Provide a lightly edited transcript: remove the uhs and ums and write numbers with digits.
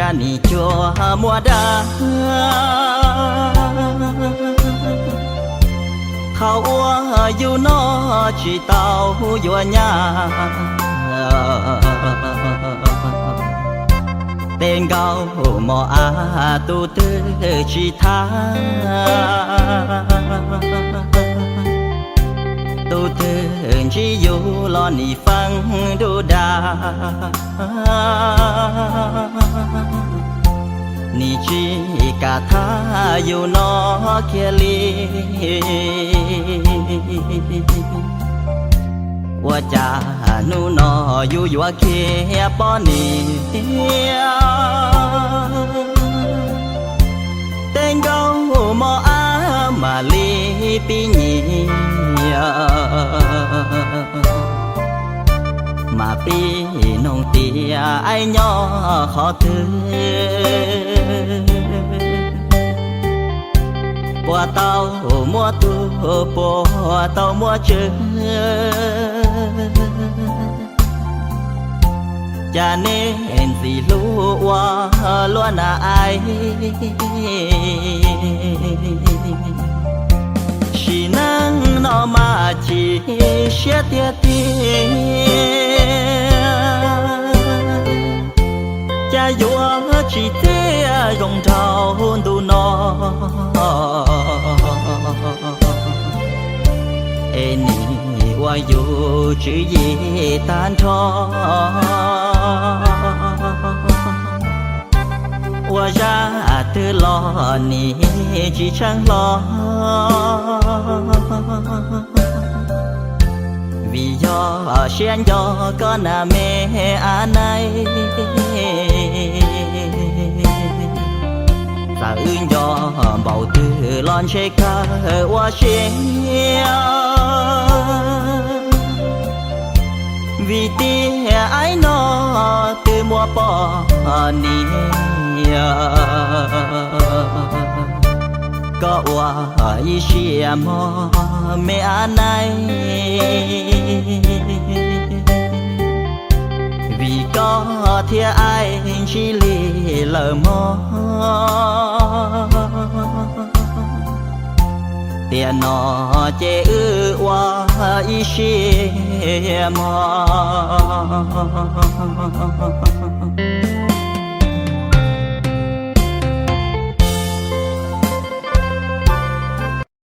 จะนี่จัวมัวดาเขาอยู่นอชีเต้ายัวญาเต็งเกาหมออาตูเตชีทาตูเตชีอยู่รอนี่ฟังดูดานี่ชีกาทาอยู่นอเคียลีว่าจาหนูนออยู่ยัวเคียปอนี่เต็งเกาหมออามาลีปีนี้มาปีน้องเตียไอ้ย่อขอเธอปัวเต้ามัวตูปัวเต้ามัวเจอจะเน้นสิรู้ว่าล้วนอายชีนังนอมาจีเชียเตียเตียจะยัวชีเตียรงเท้าดูนอเอ็นี่ว่าอยู่ชื่อยีตานทอว่าจะเธอรอนี่จีช่างรอวิยอเชียนยอก็น่าเมอาไนสาอื่นยอเบาตือลอนเชกาว่าเชียวิตีไอ้นอตือมัวปอนี่ก็ว่าอีเชียมอเมอาไนวิก็เทียไอชิลีเลมอเตียนอเจอือว่าอีเชียมอ